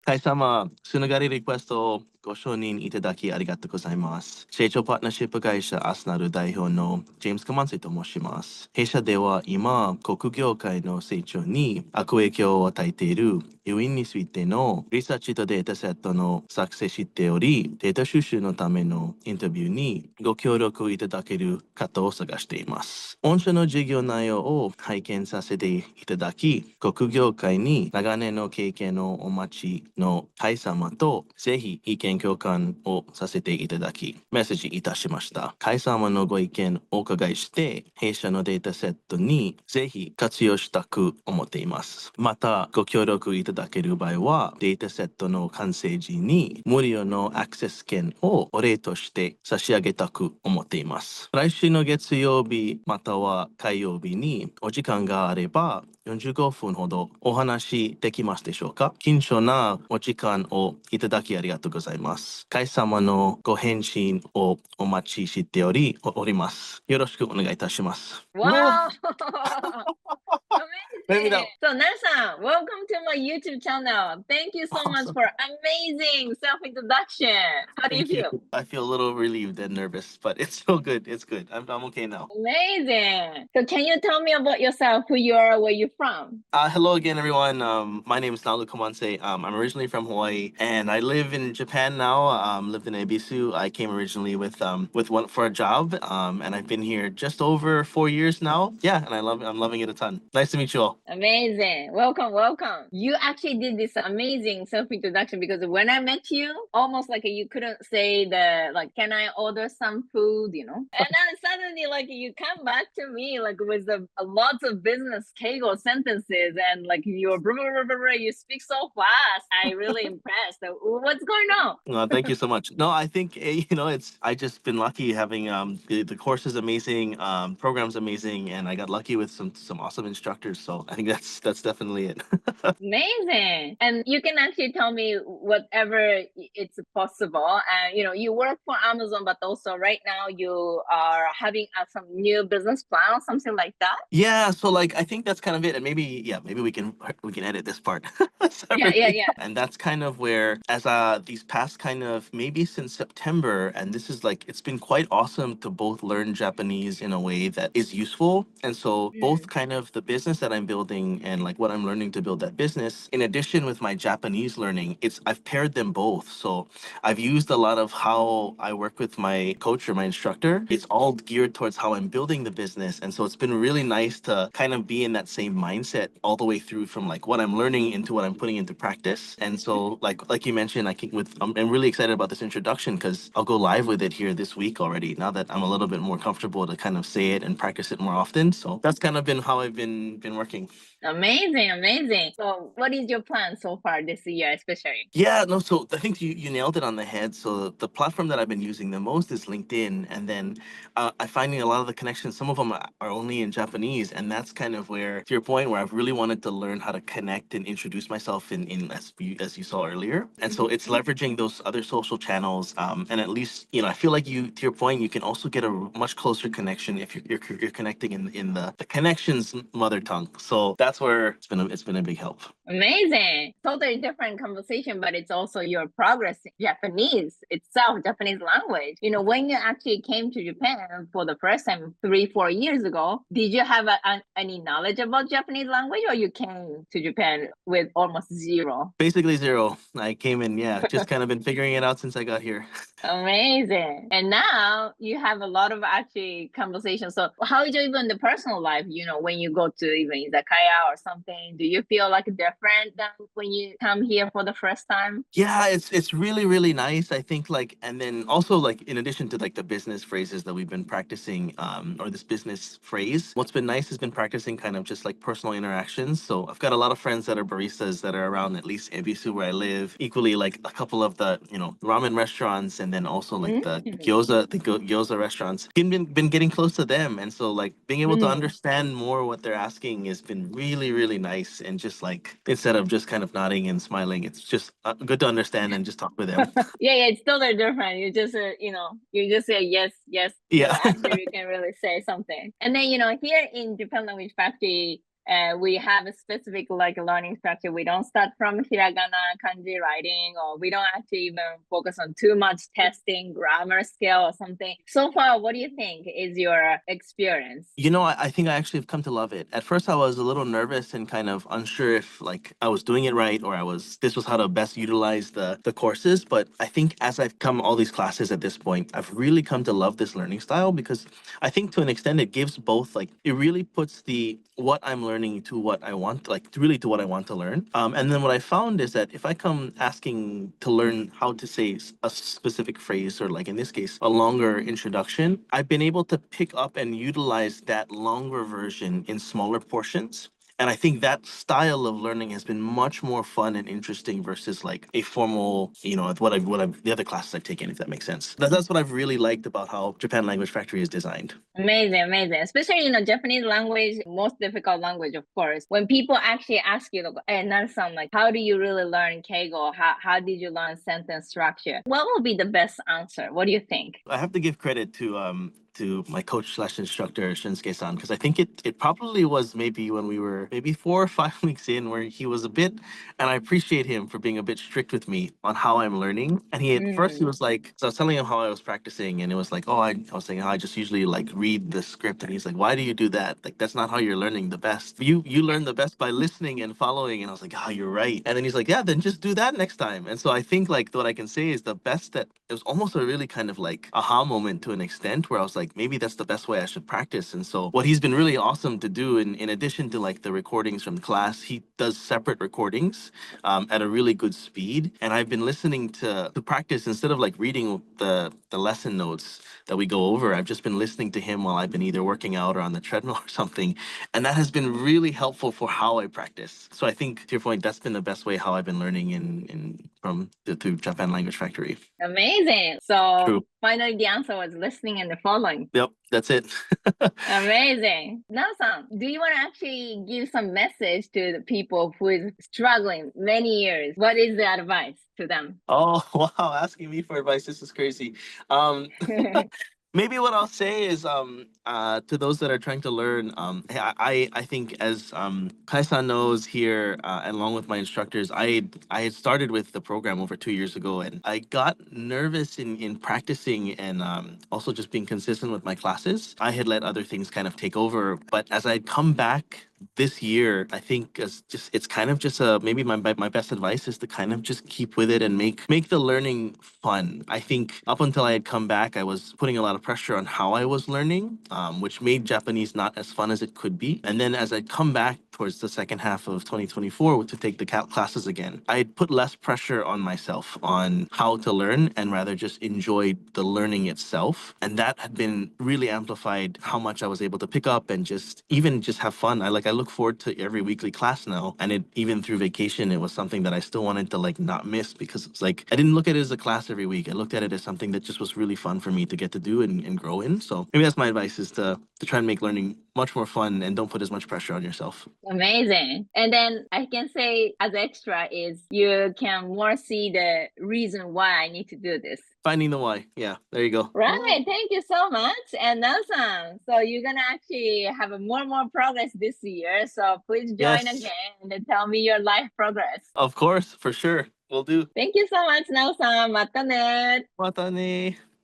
会様、つながりリクエストをご承認いただきありがとうございます。成長パートナーシップ会社アスナル代表のジェームス・カマンセイと申します。弊社では今、国業界の成長に悪影響を与えている要因についてのリサーチとデータセットの作成しており、データ収集のためのインタビューにご協力いただける方を探しています。御社の事業内容を拝見させていただき、国業界に長年の経験のお持ちの会様とぜひ意見交換をさせていただき、メッセージいたしました。会様のご意見をお伺いして、弊社のデータセットにぜひ活用したく思っています。また、ご協力いただける場合は、データセットの完成時に無料のアクセス券をお礼として差し上げたく思っています。来週の月曜日または火曜日にお時間があれば、45分ほどお話できますでしょうか。緊張なお時間をいただきありがとうございます。会様のご返信をお待ちしております。よろしくお願いいたします。Wow! Maybe Amazing. that- So, Nan-san, welcome to my YouTube channel. Thank you so much Awesome. for amazing self-introduction. How do you Thank you. feel? I feel a little relieved and nervous, but it's so good. It's good. I'm okay now. Amazing. So, can you tell me about yourself, who you are, where you're from? Hello again, everyone. My name is Nalu Komanse. I'm originally from Hawaii, and I live in Japan now. Lived in Ebisu. I came originally with one for a job, and I've been here just over 4 years now. Yeah, and I'm loving it a ton. Nice to meet you all. Amazing. Welcome, welcome. You actually did this amazing self-introduction because when I met you, almost like you couldn't say can I order some food, you know? And then suddenly like you come back to me like with lots of business keigo sentences and like you're blah, blah, blah, blah, blah, you speak so fast. I really impressed. So, what's going on? Thank you so much. No, I think it's I just been lucky having the course is amazing, program's amazing, and I got lucky with some awesome instructors. So I think that's definitely it. Amazing. And you can actually tell me whatever it's possible. And you work for Amazon, but also right now you are having some new business plan or something like that. Yeah, so like I think that's kind of it, and maybe we can edit this part Yeah, separately. yeah. And that's kind of where, as these past kind of maybe since September, and this is like it's been quite awesome to both learn Japanese in a way that is useful, and so both kind of the business that I'm building and like what I'm learning to build that business, in addition with my Japanese learning, I've paired them both. So I've used a lot of how I work with my coach or my instructor. It's all geared towards how I'm building the business. And so it's been really nice to kind of be in that same mindset all the way through from like what I'm learning into what I'm putting into practice. And so like you mentioned, I think I'm really excited about this introduction because I'll go live with it here this week already, now that I'm a little bit more comfortable to kind of say it and practice it more often. So that's kind of been how I've been working. Amazing, amazing. So, what is your plan so far this year, especially? Yeah, no, so I think you nailed it on the head. So the platform that I've been using the most is LinkedIn, and then I'm finding a lot of the connections. Some of them are only in Japanese, and that's kind of where, to your point, where I've really wanted to learn how to connect and introduce myself in as you saw earlier. And so it's leveraging those other social channels, and at least I feel like to your point, you can also get a much closer connection if you're connecting in the connections mother tongue. So that's where it's been a big help. Amazing. Totally different conversation, but it's also your progress in Japanese itself, Japanese language. When you actually came to Japan for the first time 3-4 years ago, did you have any knowledge about Japanese language or you came to Japan with almost zero? Basically zero. I came in, yeah, just kind of been figuring it out since I got here. Amazing. And now you have a lot of actually conversations. So how is even the personal life, when you go to even izakaya or something, do you feel like different than when you come here for the first time? Yeah, it's really really nice. I think like, and then also like in addition to like the business phrases that we've been practicing, or this business phrase, what's been nice has been practicing kind of just like personal interactions. So I've got a lot of friends that are baristas that are around at least Ebisu where I live. Equally like a couple of the ramen restaurants, and then also like the gyoza restaurants. Been getting close to them, and so like being able to understand more what they're asking has been really really nice. And just like instead of just kind of nodding and smiling, it's just good to understand and just talk with them. Yeah, it's totally different. You just say yes, yes. Yeah. After you can really say something. And then, here in Japan Language Factory, and we have a specific like learning structure. We don't start from hiragana, kanji writing, or we don't actually even focus on too much testing, grammar skill or something. So far, what do you think is your experience? You know, I think I actually have come to love it. At first, I was a little nervous and kind of unsure if like I was doing it right or this was how to best utilize the courses. But I think as I've come all these classes at this point, I've really come to love this learning style because I think to an extent it gives both like it really puts the what I'm learning to what I want, like really to what I want to learn. And then what I found is that if I come asking to learn how to say a specific phrase or like in this case a longer introduction, I've been able to pick up and utilize that longer version in smaller portions. And I think that style of learning has been much more fun and interesting versus like a formal, the other classes I've taken, if that makes sense. That's what I've really liked about how Japan Language Factory is designed. Amazing, amazing. Especially, Japanese language, most difficult language, of course. When people actually ask you, like, hey, Naru-san, like, how do you really learn Keigo? How did you learn sentence structure? What will be the best answer? What do you think? I have to give credit to my coach slash instructor Shinsuke-san because I think it probably was maybe when we were maybe 4 or 5 weeks in where he was a bit, and I appreciate him for being a bit strict with me on how I'm learning. And he at first he was like, so I was telling him how I was practicing, and it was like, oh, I was saying how I just usually like read the script, and he's like, why do you do that? Like that's not how you're learning the best. You learn the best by listening and following. And I was like, oh, you're right. And then he's like, yeah, then just do that next time. And so I think like what I can say is the best that it was almost a really kind of like aha moment to an extent where I was like, maybe that's the best way I should practice. And so what he's been really awesome to do in addition to like the recordings from class, he does separate recordings at a really good speed. And I've been listening to practice instead of like reading the lesson notes that we go over. I've just been listening to him while I've been either working out or on the treadmill or something. And that has been really helpful for how I practice. So I think to your point, that's been the best way how I've been learning through Japan Language Factory. Amazing. So True. finally the answer was listening and following. Yep, that's it. Amazing. Now-san, do you want to actually give some message to the people who is struggling many years? What is the advice to them? Oh, wow, asking me for advice, this is crazy. Um, Maybe what I'll say is to those that are trying to learn, hey, I think as Kai-san knows here, and along with my instructors, I had started with the program over 2 years ago, and I got nervous in practicing and also just being consistent with my classes. I had let other things kind of take over, but as I'd come back this year, I think it's kind of just maybe my best advice is to kind of just keep with it and make the learning fun. I think up until I had come back, I was putting a lot of pressure on how I was learning, which made Japanese not as fun as it could be. And then as I'd come back towards the second half of 2024 to take the classes again, I had put less pressure on myself on how to learn and rather just enjoyed the learning itself. And that had been really amplified how much I was able to pick up and just have fun. I look forward to every weekly class now, and even through vacation, it was something that I still wanted to like not miss because it's like I didn't look at it as a class every week. I looked at it as something that just was really fun for me to get to do and grow in. So maybe that's my advice is to try and make learning much more fun and don't put as much pressure on yourself. Amazing. And then I can say as extra is you can more see the reason why I need to do this. Finding the why. Yeah, there you go. Right. Thank you so much. And Nelson, so you're going to actually have more and more progress this year. So please join Yes. again and tell me your life progress. Of course, for sure. Will do. Thank you so much, Nelson. Mata ne. Mata ne.